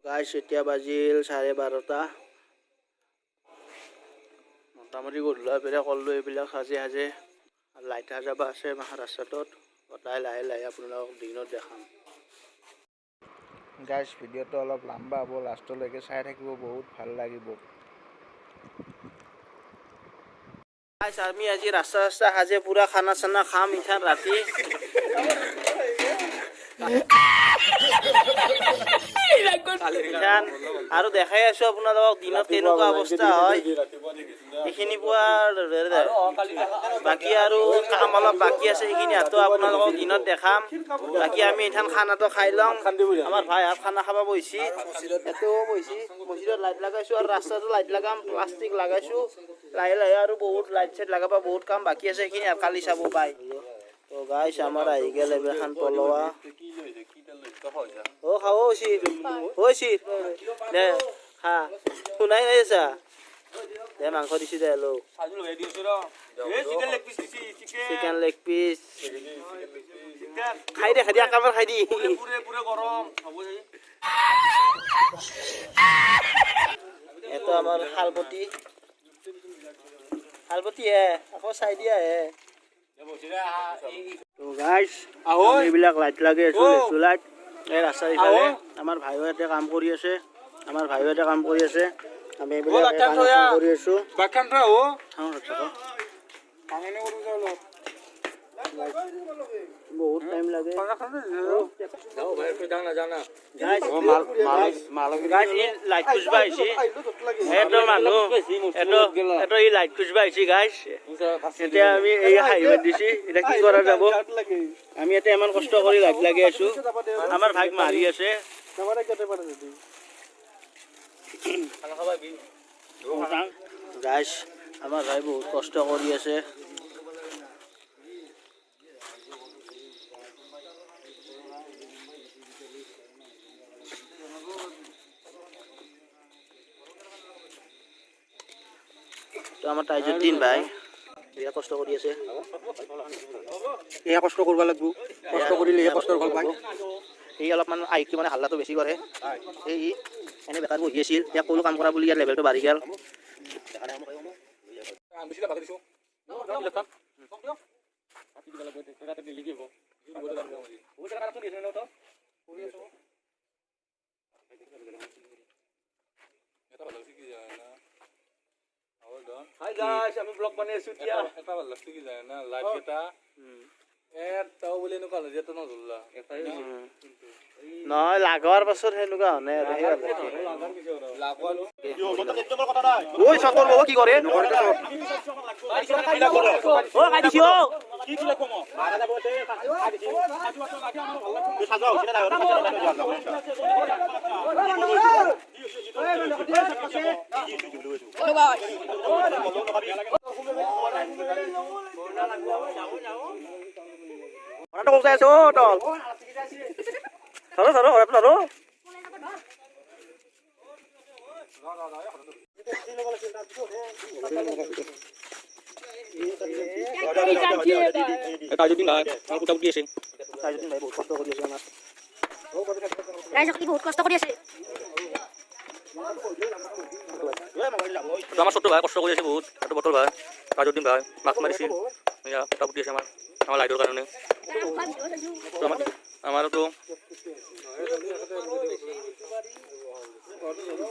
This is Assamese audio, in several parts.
গাইছ এতিয়া বাজিল 12:30 মোটামুটি গধূলা পেৰে কল্লো এইবিলাক সাজে সাজে লাইট যাব আছে ৰাস্তাটোত গটাই লাহে লাহে আপোনালোকক দিনত দেখাম গাইছ ভিডিঅ'টো অলপ লম্বা হ'ব লাষ্টলৈকে চাই থাকিব বহুত ভাল লাগিব গাইছ আমি আজি ৰাস্তা সাজে পুৰা খানা চানা খাম ইখান ৰাতি আৰু দেখাই আছো আপোনালোকক দিনত তেনেকুৱা অৱস্থা হয় এইখিনি পোৱাৰ বাকী আৰু কাম অলপ বাকী আছে সেইখিনি আপোনালোকক দিনত দেখাম বাকী আমি এইখান খানাটো খাই লম আমাৰ ভাই হাত খানা খাব বহিছি এতেও বহিছি মছজিদত লাইট লগাইছো আৰু ৰাস্তাটো লাইট লগাম প্লাষ্টিক লগাইছো লাহে লাহে আৰু বহুত লাইট চাইট লগাব বহুত কাম বাকী আছে সেইখিনি কালি চাব পাই তো গাইছ আমাৰ আহি গেল এখান পলোৱা ও খাও ওছি দে খা শুনাই আছা দে মাংস দিছি দে লো চিকেন লেগ পিস খাই দে আকাবার খাই দি এটো আমার হালপতি হে আকৌ চাই দিয়া হে তো গাইস এইবিলাক লাইট লাগে লাইট এই ৰাস্তা ইফালে আমাৰ ভাইও এটা কাম কৰি আছে আমি এইবিলাক কাম কৰি আছো বহুত টাইম লাগে লাইট খুঁজবা আহিছি এটো মানুহ এটো ই লাইট খুঁজবা আহিছি গাইছ এতিয়া আমি এই হাইৱে দিছি এটা কি কৰা যাব আমি এটা ইমান কষ্ট কৰি লাইট লাগি আছো আমাৰ ভাইক মাৰি আছে গাইছ আমাৰ ভাই বহুত কষ্ট কৰি আছে তো আমাৰ তাইজুদ্দিন ভাই এয়া কষ্ট কৰি আছে এয়া কষ্ট কৰিব লাগিব কষ্ট কৰিলে এয়া কষ্টৰ ফল পায় এই অলপমান আইকি মানে হাল্লাটো বেছি কৰে এই এনে বেকাৰ বহি আছিল ইয়াক কোনো কাম কৰা বুলি ইয়াৰ লেভেলটো বাঢ়ি গেল Hi guys, আমি ব্লগ বনাই আছো এতিয়া এটা ভাল লাগছে কি যায় না লাইট কেটা এটাও বলে নকা যেতে ন ঝুললা এটাই নহয় লাগোৱাৰ পাছত হেনুকা হনে লাগোৱাৰ কথা নাই ওই সকল বাবা কি কৰে ও কাই দিছো কি কি লাগব মারা যাব তে কাই দিছি সাজাও সেটা দাও Orang tu saya so tol. Saru orang tu saru. Tajuddin dah, aku tak boleh sih. Tajuddin dah, बहुत कष्ट कर दिया ना. Raisa की बहुत कष्ट कर दिया আমার ছোট ভাই কষ্ট করে আছে বহুত এত বটল ভাই তাজউদ্দিন ভাই মাছ মারিছি ইয়া টাপ দিয়েছে আমার লাইটের কারণে আমার তো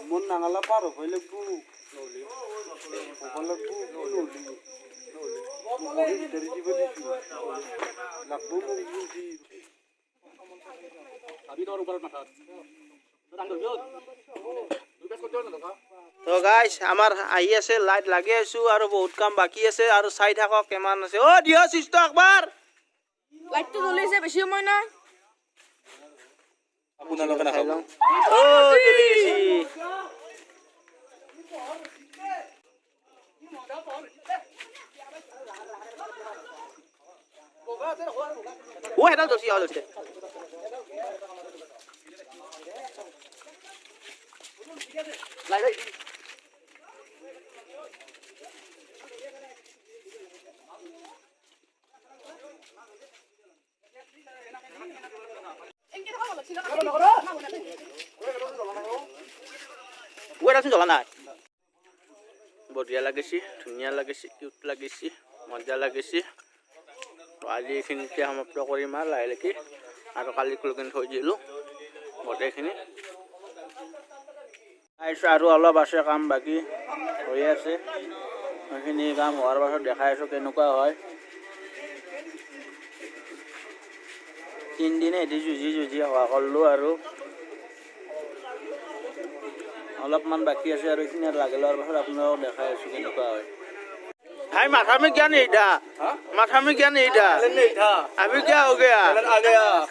মন নাঙালা পার হইলে গু নলি ওখানে গু নলি দেরি জীবন লাগবো মুজি আবি তোর উপর মাথা তো গাইস আমার আহি আছে লাইট লাগি আছো আৰু বহুত কাম বাকি আছে আৰু চাই থাকক কেমান আছে ও দিও সিস্ত একবাৰ লাইটটো জ্বলিছে বেছি সময় না আপোনালোকে না খাও ও জ্বলিছি ও এটা দসি হলছে লাইট ¿En qué পুৱাইডালচোন জ্বলা নাই বঢ়িয়া লাগিছে ধুনীয়া লাগিছে কিউট লাগিছে মজা লাগিছে আজি এইখিনিতে সমাপ্ত কৰিম আৰু লাহে লাহে আৰু কালি ক্লকিন থৈ দিলোঁ গোটেইখিনি আৰু অলপ আছে কাম বাকী হৈ আছে সেইখিনি কাম হোৱাৰ পাছত দেখাই আছোঁ কেনেকুৱা হয় 3 দিনে এটি যুঁজি হোৱা কৰিলোঁ আৰু অলপমান বাকি আছে আৰু এইখিনি লাগি লোৱাৰ পাছত আপোনালোকক দেখাই আছোঁ কেনেকুৱা হয় भाई माथा में क्या नहीं था माथा में क्या नहीं था अभी क्या हो गया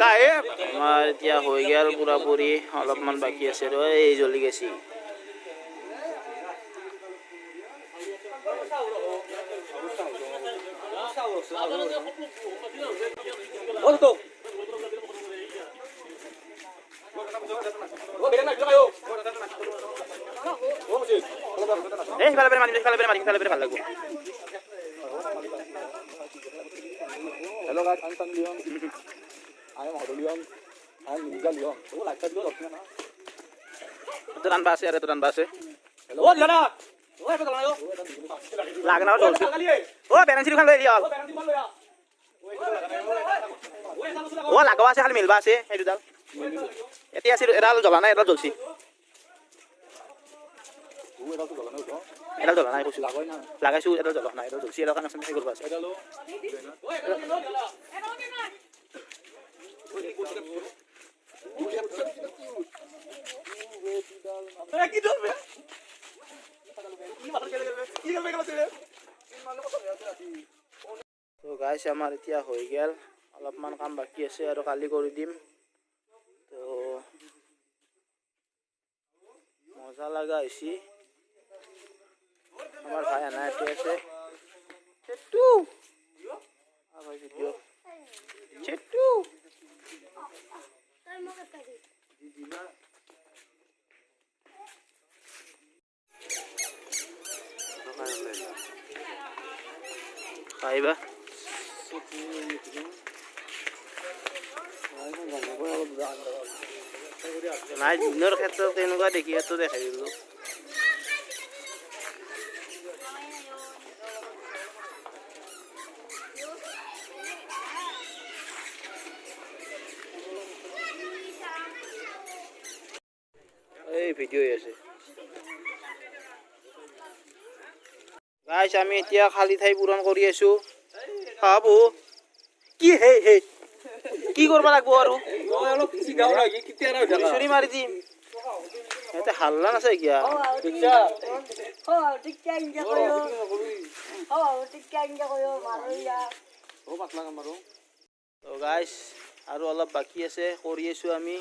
काहे हमारे क्या हो गया पूरा पूरी অলপমান বাকি আছে ৰ এই জ্বলি গেছি এই ভালো করে মারি ভাল লাগবে Hello guys, I'm Sun Leon. I am Hodo Leon. I am Ninja Leon. Oh, like that Leon option na. Turan base are turan base. Hello. Oh, jana. Oh, apa kalau yo? Lagna ho jolchi. Oh, benansi dukhan loi dial. Oh, lagawa ase khali milba ase ei dudal. Eti ase edal jola na edal jolchi. Oh, edal jola na ho. Edal jola na kusi lagoi na. Lagaisu edal jola na edal jolchi edal kan ase korba ase. Edalo. তো গাইস আমাৰ এতিয়া হৈ গেল অলপমান কাম বাকি আছে আৰু কালি কৰি দিম তো মজা লাগা হৈছে আমাৰ ভাই আনা আছে চেটু আ ভাই ভিডিও চেটু খাইবা নাই দিনৰ ক্ষেত্ৰত তেনেকুৱা দেখি তো দেখাই দিলোঁ এই ভিডিও আছে গাইস আমি এতিয়া খালি ঠাই পূৰণ কৰি আছো খাবো কি হে হে কি কৰিব লাগিব আৰু অলপ চিগাও লাগি কিতিয়া না জানা চুৰি মাৰি দিম এতে হাল্লা নাছে কিয়া দিছা টিকা ইনজা কয়ো টিকা ইনজা কয়ো মাৰইয়া পাতলা কামাৰো তো গাইস আৰু অলপ বাকি আছে কৰি আছো আমি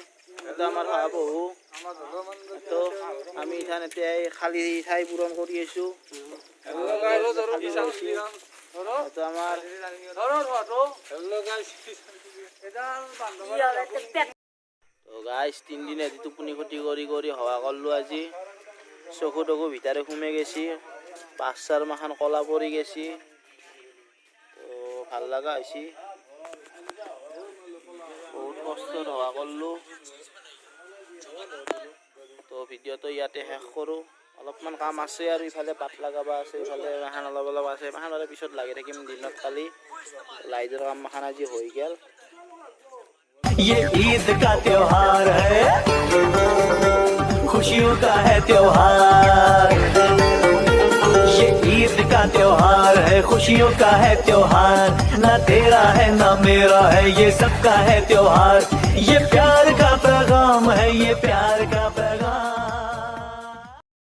এটা আমাৰ খাবো তো আমি ইথান এতিয়া খালি ঠাই পূৰণ কৰি আছো তো আমাৰ তো গাইস 3 দিন এদি টোপনি ক্ষতি কৰি হৱা কৰলো আজি চকু টকু ভিতৰে ঘুমে গেছি পাছাৰ মাখান কলা পৰি গেছি তো ভাল লাগা হৈছে বহুত কষ্ট হৱা কৰলো তো ভিডিওটো ইয়াতে শেষ কৰোঁ অলপমান কাম আছে আৰু ইফালে পাত লগাবা আছে ইফালে মাখান অলপ আছে মাখান অলপ পিছত লাগি থাকিম দিনত কালি লাইটৰ কাম মাখান আজি হৈ গেল ये ईद का त्योहार है खुशियों का है त्योहार ये ईद का त्योहार है खुशियों का है त्योहार ना तेरा है ना मेरा है ये सबका है त्योहार ये प्यार